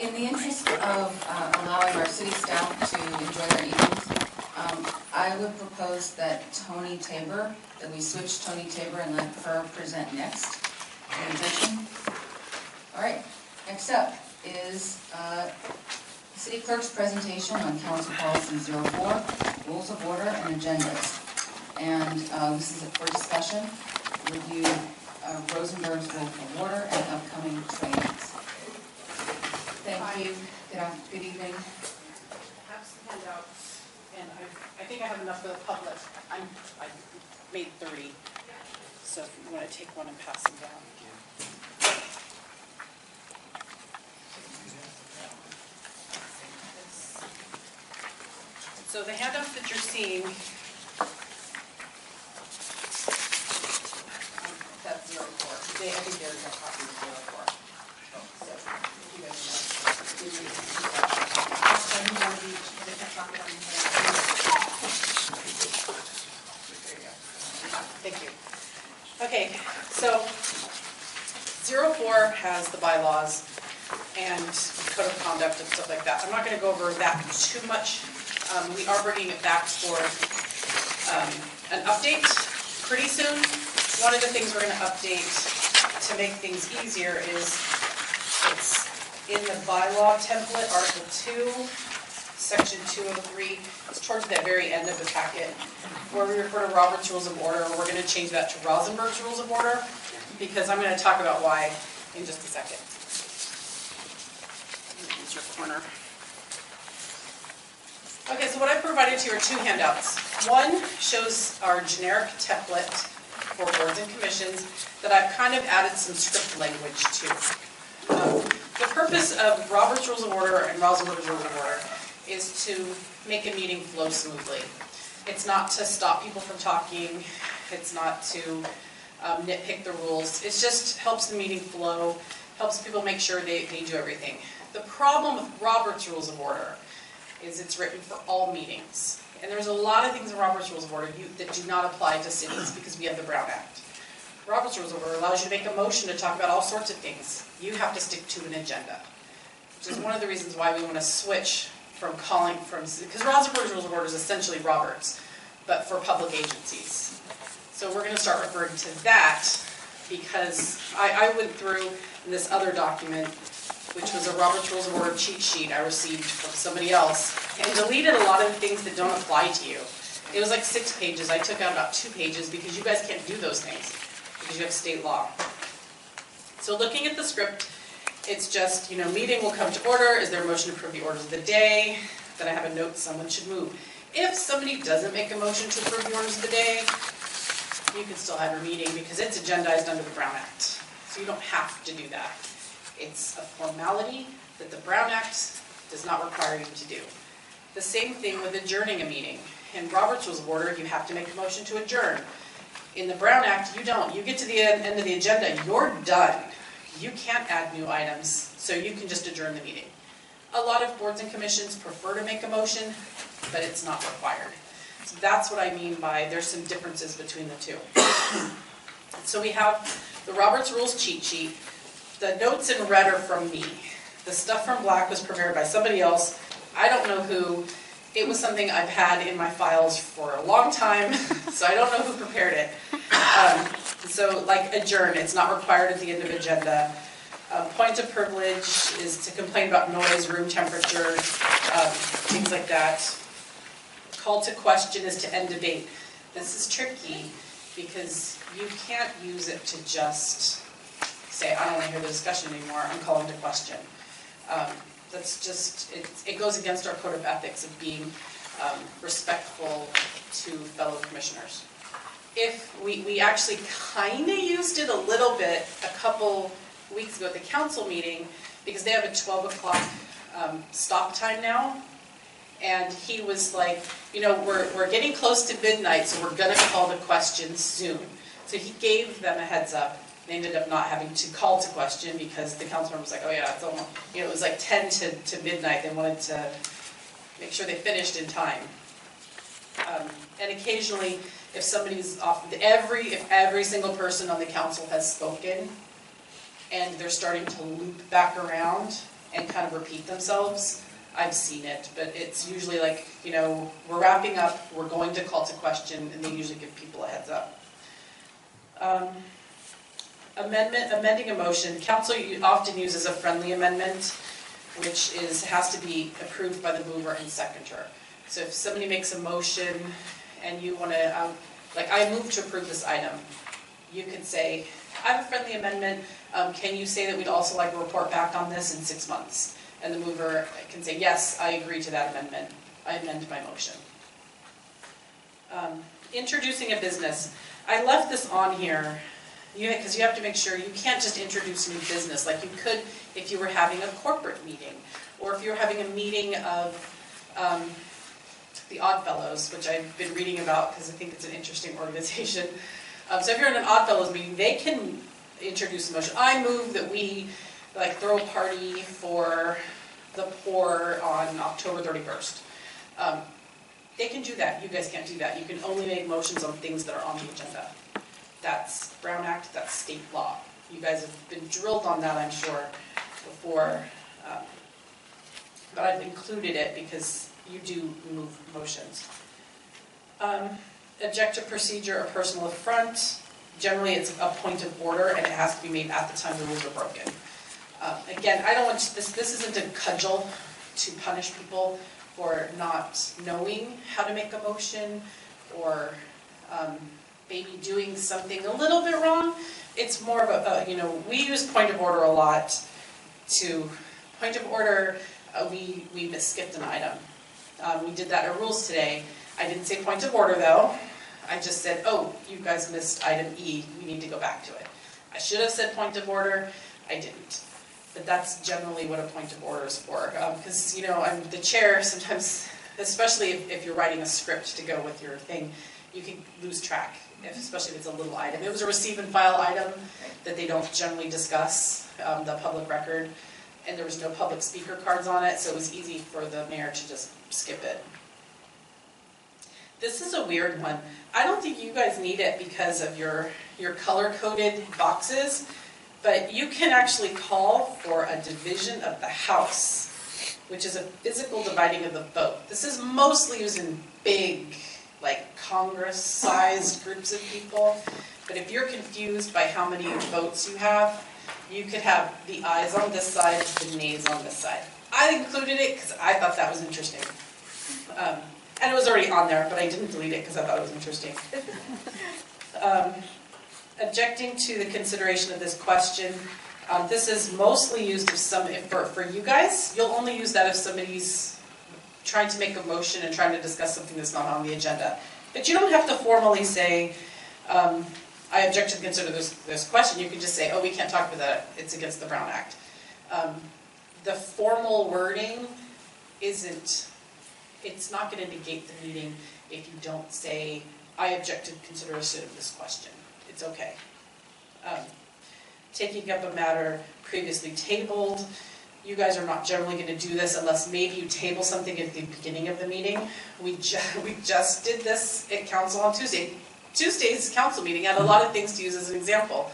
In the interest of allowing our city staff to enjoy their evenings, I would propose that Tony Tabor, that we switch Tony Tabor and let her present next. Any objection? All right, next up is the City Clerk's presentation on Council Policy 04, Rules of Order and Agendas. And this is for discussion, review Rosenberg's Rules of Order and upcoming trainings. Thank you. Good evening. I have some handouts, and I think I have enough for the public. I made 30, so if you want to take one and pass them down. So the handouts that you're seeing, that's 04. I think there's a copy of 04. So if you guys know. Thank you. Okay, so 04 has the bylaws and code of conduct and stuff like that. I'm not going to go over that too much. We are bringing it back for an update pretty soon. One of the things we're going to update to make things easier is it's in the bylaw template, Article 2, Section 203. It's towards the very end of the packet where we refer to Robert's Rules of Order. We're going to change that to Rosenberg's Rules of Order because I'm going to talk about why in just a second. Here's your corner. Okay, so what I provided to you are two handouts. One shows our generic template for boards and commissions that I've kind of added some script language to. The purpose of Robert's Rules of Order and Rosenberg's Rules of Order is to make a meeting flow smoothly. It's not to stop people from talking. It's not to nitpick the rules. It just helps the meeting flow, helps people make sure they do everything. The problem with Robert's Rules of Order is it's written for all meetings. And there's a lot of things in Robert's Rules of Order that do not apply to cities because we have the Brown Act. Robert's Rules of Order allows you to make a motion to talk about all sorts of things. You have to stick to an agenda, which is one of the reasons why we want to switch from because Rosenberg's Rules of Order is essentially Robert's, but for public agencies. So we're going to start referring to that because I went through in this other document, which was a Robert's Rules of Order cheat sheet I received from somebody else, and deleted a lot of things that don't apply to you. It was like 6 pages. I took out about 2 pages because you guys can't do those things because you have state law. So looking at the script, it's just, meeting will come to order. Is there a motion to approve the orders of the day? Then I have a note someone should move. If somebody doesn't make a motion to approve the orders of the day, you can still have your meeting because it's agendized under the Brown Act. So you don't have to do that. It's a formality that the Brown Act does not require you to do. The same thing with adjourning a meeting. In Robert's Rules of Order, you have to make a motion to adjourn. In the Brown Act, you don't. You get to the end of the agenda, you're done. You can't add new items, so you can just adjourn the meeting. A lot of boards and commissions prefer to make a motion, but it's not required. So that's what I mean by there's some differences between the two. So we have the Robert's Rules cheat sheet. The notes in red are from me. The stuff from black was prepared by somebody else. I don't know who. It was something I've had in my files for a long time, so I don't know who prepared it. So like adjourn, it's not required at the end of agenda. Point of privilege is to complain about noise, room temperature, things like that. Call to question is to end debate. This is tricky because you can't use it to just say, I don't want to hear the discussion anymore, I'm calling to question. That's just, it goes against our code of ethics of being respectful to fellow commissioners. If we actually kind of used it a little bit a couple weeks ago at the council meeting because they have a 12 o'clock stop time now. And he was like, we're getting close to midnight, so we're going to call the question soon. So he gave them a heads up. They ended up not having to call to question because the council member was like, oh yeah, it's almost, it was like 10 to midnight. They wanted to make sure they finished in time. And occasionally, if somebody's off, if every single person on the council has spoken and they're starting to loop back around, and kind of repeat themselves. I've seen it, but it's usually like, we're wrapping up, we're going to call to question, and they usually give people a heads up. Amending a motion. Council often uses a friendly amendment, which has to be approved by the mover and seconder. So if somebody makes a motion and you want to, like I move to approve this item, you could say, I have a friendly amendment, can you say that we'd also like a report back on this in 6 months? And the mover can say, yes, I agree to that amendment. I amend my motion. Introducing a business. I left this on here because you have to make sure you can't just introduce new business like you could if you were having a corporate meeting, or if you were having a meeting of the Oddfellows, which I've been reading about because I think it's an interesting organization. So if you're in an Oddfellows meeting, they can introduce a motion. I move that we throw a party for the poor on October 31st. They can do that. You guys can't do that. You can only make motions on things that are on the agenda. That's Brown Act, that's state law. You guys have been drilled on that, I'm sure, before, but I've included it because you do move motions. Objective procedure or personal affront. Generally, it's a point of order, and it has to be made at the time the rules are broken. Again, I don't want this isn't a cudgel to punish people for not knowing how to make a motion or maybe doing something a little bit wrong. It's more of a, we use point of order a lot to, point of order, we skipped an item. We did that in rules today. I didn't say point of order though. I just said, oh, you guys missed item E, we need to go back to it. I should have said point of order, I didn't. But that's generally what a point of order is for. Because, I'm the chair, sometimes, especially if you're writing a script to go with your thing, you can lose track, especially if it's a little item. It was a receive and file item that they don't generally discuss, the public record, and there was no public speaker cards on it, so it was easy for the mayor to just skip it. This is a weird one. I don't think you guys need it because of your color-coded boxes, but you can actually call for a division of the House, which is a physical dividing of the vote. This is mostly used in big, Congress-sized groups of people, but if you're confused by how many votes you have, you could have the ayes on this side, the nays on this side. I included it because I thought that was interesting. And it was already on there, but I didn't delete it because I thought it was interesting. Objecting to the consideration of this question. This is mostly used for you guys. You'll only use that if somebody's trying to make a motion and trying to discuss something that's not on the agenda. But you don't have to formally say, I object to consider this question. You can just say, oh, we can't talk about that. It's against the Brown Act. The formal wording it's not going to negate the meeting if you don't say, I object to consideration of this question. It's okay. Taking up a matter previously tabled. You guys are not generally going to do this unless maybe you table something at the beginning of the meeting. We just did this at council on Tuesday. Tuesday's council meeting had a lot of things to use as an example.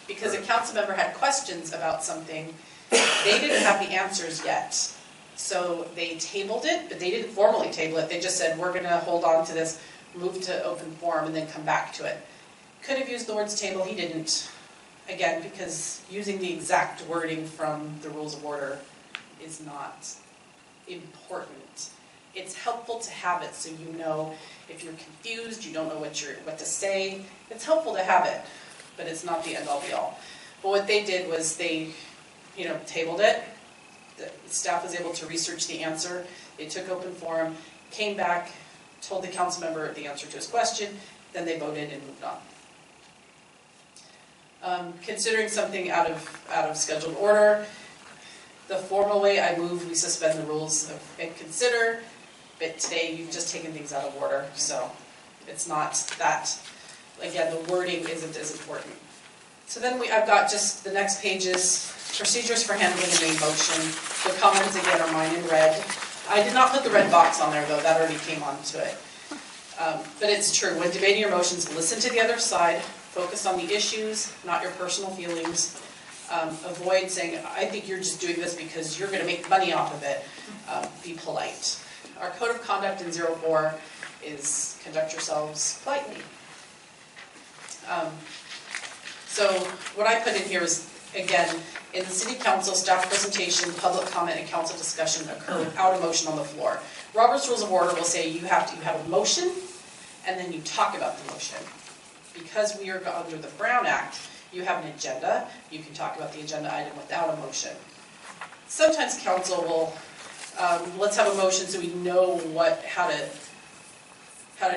Because a council member had questions about something, they didn't have the answers yet. So they tabled it, but they didn't formally table it. They just said, we're going to hold on to this, move to open forum, and then come back to it. Could have used the words table, he didn't. Again, because using the exact wording from the rules of order is not important. It's helpful to have it so you know if you're confused, you don't know what to say. It's helpful to have it, but it's not the end-all be-all. But what they did was they, tabled it. The staff was able to research the answer. They took open forum, came back, told the council member the answer to his question, then they voted and moved on. Considering something out of scheduled order, the formal way I move, we suspend the rules and consider, but today you've just taken things out of order, so it's not that, again, the wording isn't as important. So then I've got just the next pages, procedures for handling a main motion. The comments again are mine in red. I did not put the red box on there though, that already came onto it. But it's true, when debating your motions, listen to the other side, focus on the issues, not your personal feelings. Avoid saying, I think you're just doing this because you're going to make money off of it. Be polite. Our code of conduct in 04 is conduct yourselves politely. So what I put in here is, again, in the city council, staff presentation, public comment, and council discussion occur without a motion on the floor. Robert's Rules of Order will say you have a motion, and then you talk about the motion. Because we are under the Brown Act, you have an agenda, you can talk about the agenda item without a motion. Sometimes council will, let's have a motion so we know how to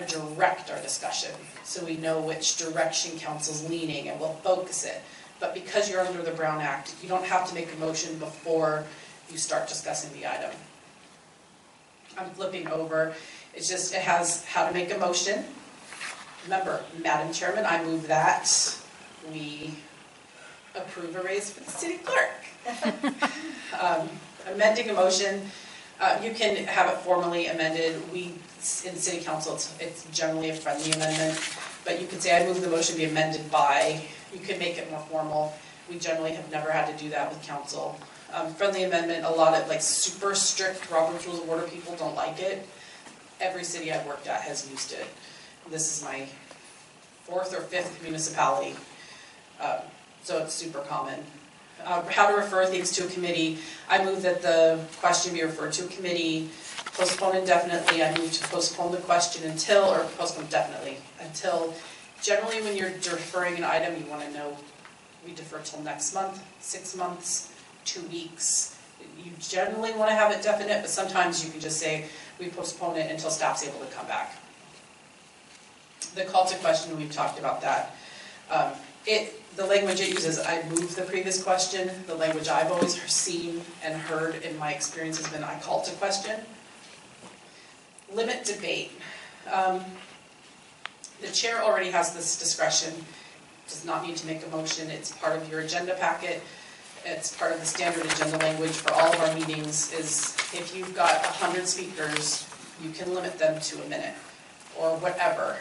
direct our discussion, so we know which direction council's leaning and we'll focus it. But because you're under the Brown Act, you don't have to make a motion before you start discussing the item. I'm flipping over. It has how to make a motion. Remember, Madam Chairman, I move that we approve a raise for the city clerk. Amending a motion, you can have it formally amended. In city council, it's generally a friendly amendment, but you can say, I move the motion be amended by. You can make it more formal. We generally have never had to do that with council. Friendly amendment, a lot of super strict Robert's Rules of Order people don't like it. Every city I've worked at has used it. This is my 4th or 5th municipality, so it's super common. How to refer things to a committee. I move that the question be referred to a committee. Postpone indefinitely. I move to postpone the question until, or postpone definitely, until. Generally, when you're deferring an item, you want to know, we defer till next month, 6 months, 2 weeks. You generally want to have it definite, but sometimes you can just say, we postpone it until staff's able to come back. The call to question, we've talked about that. The language it uses, I move the previous question. The language I've always seen and heard in my experience has been, I call to question. Limit debate. The chair already has this discretion, does not need to make a motion. It's part of your agenda packet. It's part of the standard agenda language for all of our meetings is if you've got 100 speakers, you can limit them to a minute or whatever.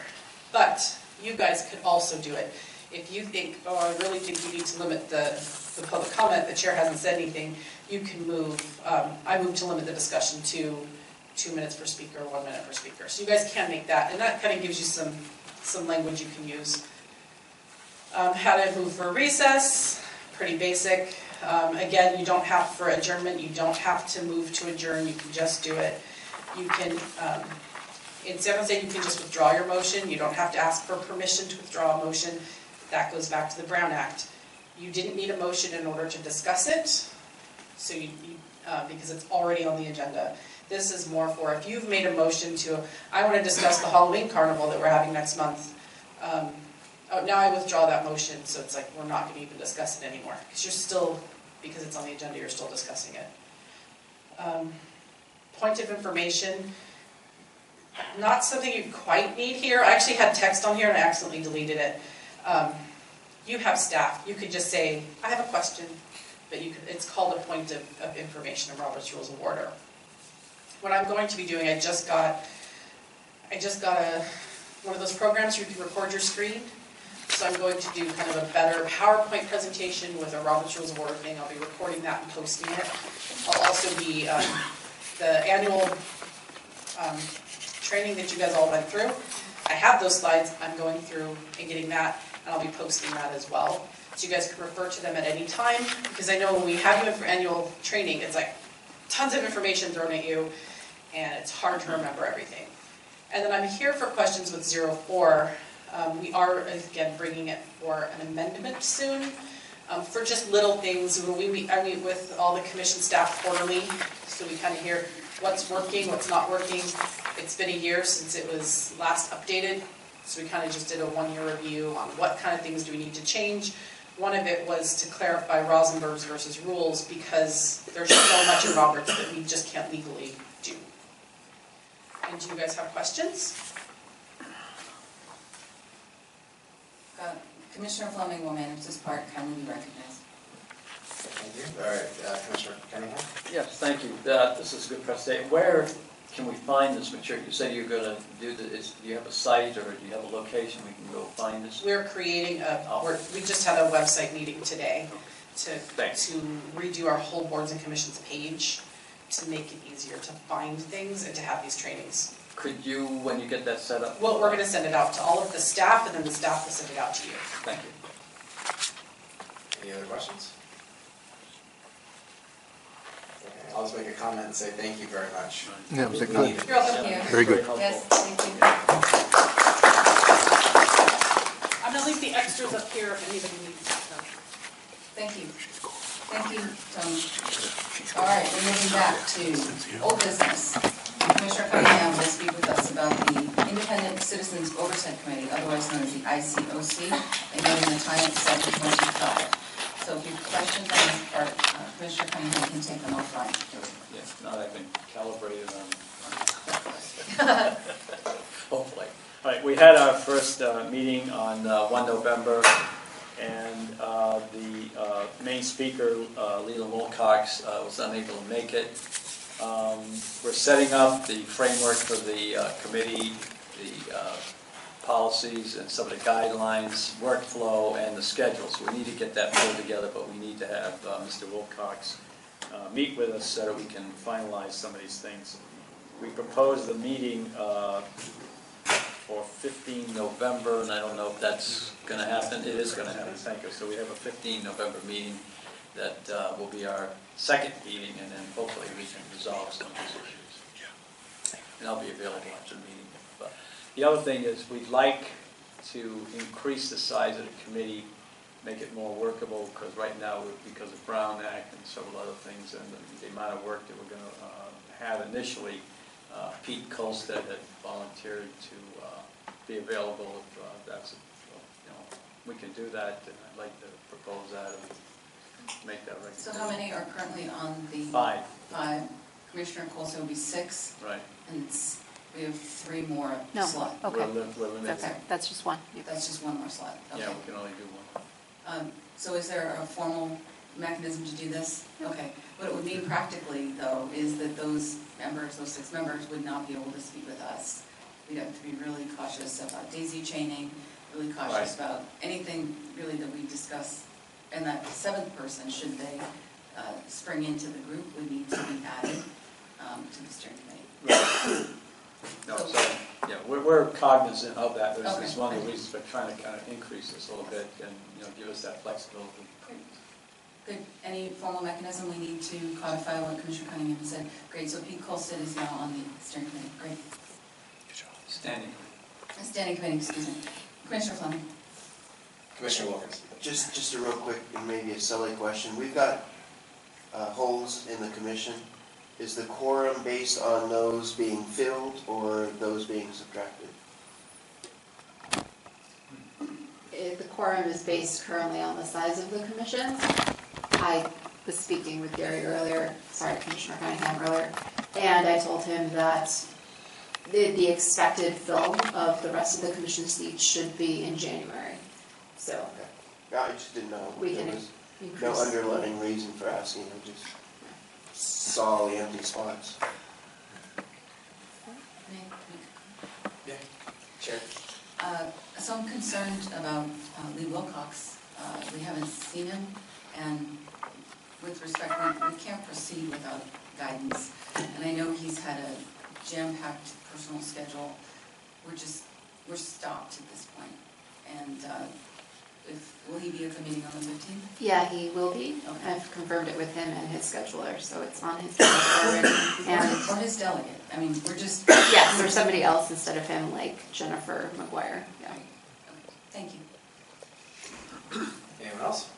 But you guys could also do it. If you think, oh, I really think you need to limit the public comment, the chair hasn't said anything, you can move, I move to limit the discussion to 2 minutes per speaker, 1 minute per speaker. So you guys can make that, and that kind of gives you some language you can use. How to move for recess, pretty basic. Again, you don't have, for adjournment, you don't have to move to adjourn, you can just do it. You can, in San Jose, you can just withdraw your motion. You don't have to ask for permission to withdraw a motion. That goes back to the Brown Act. You didn't need a motion in order to discuss it, so because it's already on the agenda. This is more for if you've made a motion to, I want to discuss the Halloween carnival that we're having next month. Now I withdraw that motion, so it's like we're not going to even discuss it anymore. Because you're still, because it's on the agenda, you're still discussing it. Point of information, not something you quite need here. I actually had text on here and I accidentally deleted it. You have staff. You could just say, I have a question, but it's called a point of information in Robert's Rules of Order. What I'm going to be doing, I just got one of those programs where you can record your screen. So I'm going to do kind of a better PowerPoint presentation with a Robert's Rules of Order thing. I'll be recording that and posting it. I'll also be, the annual training that you guys all went through. I have those slides. I'm going through and getting that, and I'll be posting that as well. So you guys can refer to them at any time, because I know when we have you in for annual training, it's like tons of information thrown at you, and it's hard to remember everything. And then I'm here for questions with 04. We are, again, bringing it for an amendment soon for just little things. I meet with all the commission staff quarterly, so we kind of hear what's working, what's not working. It's been a year since it was last updated, so we kind of just did a one-year review on what kind of things do we need to change. One of it was to clarify Rosenberg's versus rules, because there's so much in Roberts that we just can't legally do. And do you guys have questions? Commissioner Fleming will manage this part. Kindly be recognized. Thank you. All right, Commissioner Cunningham. Yes, thank you. This is a good presentation. Where can we find this material? You say you're going to do this. Do you have a site or do you have a location we can go find this? We're creating we just had a website meeting today. Thanks. to redo our whole boards and commissions page to make it easier to find things and to have these trainings. Could you, when you get that set up? Well, we're gonna send it out to all of the staff, and then the staff will send it out to you. Thank you. Any other questions? Okay, I'll just make a comment and say thank you very much. Yeah, was it We good? need it. You're welcome. Thank you. Very good. Yes, thank you. I'm gonna leave the extras up here if anybody needs them. Thank you. Thank you, Tony. All right, we're moving back to old business. Commissioner Cunningham will speak with us about the Independent Citizens Oversight Committee, otherwise known as the ICOC, and noting the time at 7:25. So if you have questions on this part, Commissioner Cunningham can take them offline. Yes, now I've been calibrated on. Hopefully. All right, we had our first meeting on 1 November, and the main speaker, Leland Wilcox, was unable to make it. We're setting up the framework for the committee, the policies and some of the guidelines, workflow, and the schedule. So we need to get that pulled together, but we need to have Mr. Wilcox meet with us so that we can finalize some of these things. We proposed the meeting for 15 November, and I don't know if that's going to happen. It is going to happen, thank you. So we have a 15 November meeting that will be our second meeting, and then hopefully we can resolve some of these issues. And I'll be available after the meeting. But the other thing is we'd like to increase the size of the committee, make it more workable, because right now, because of Brown Act and several other things, and the amount of work that we're going to have initially, Pete Colstead had volunteered to be available if that's, we can do that, and I'd like to propose that and make that recommendation. So how many are currently on the? 5. 5. Commissioner Colson will be 6, Right. and we have 3 more No. slot. Okay. We're limited. That's just one. That's just 1 more slot. Okay. Yeah, we can only do 1. So is there a formal mechanism to do this? Okay. What it would mean practically, though, is that those members, those 6 members, would not be able to speak with us. We'd have to be really cautious about daisy chaining, really cautious about anything really that we discuss. And that 7th person, should they spring into the group, would need to be added to the steering committee. Right. No, so, yeah, we're cognizant of that. This Okay. is one of the reasons we're trying to kind of increase this a little bit and, give us that flexibility. Great. Good. Any formal mechanism we need to codify what Commissioner Cunningham said? Great. So Pete Colstead is now on the steering committee. Great. Standing. Standing committee, excuse me. Commissioner Fleming. Commissioner Wilkins. Just a real quick and maybe a silly question. We've got holes in the commission. Is the quorum based on those being filled or those being subtracted? The quorum is based currently on the size of the commission. I was speaking with Gary earlier, Commissioner Cunningham earlier, and I told him that the expected fill of the rest of the commission seats should be in January. So Okay. Yeah, I just didn't know. we There can was increase. no underlying reason for asking. I just saw the empty spots. Yeah. Chair. So I'm concerned about Lee Wilcox. We haven't seen him, and with respect, we can't proceed without guidance. And I know he's had a jam-packed personal schedule. We're stopped at this point. And will he be at the meeting on the 15th? Yeah, he will be. Okay. I've confirmed it with him and his scheduler, so it's on his schedule already. And Or his delegate. I mean, we're just. yes, there's somebody else instead of him, like Jennifer McGuire. Yeah. Okay. Thank you. Anyone else?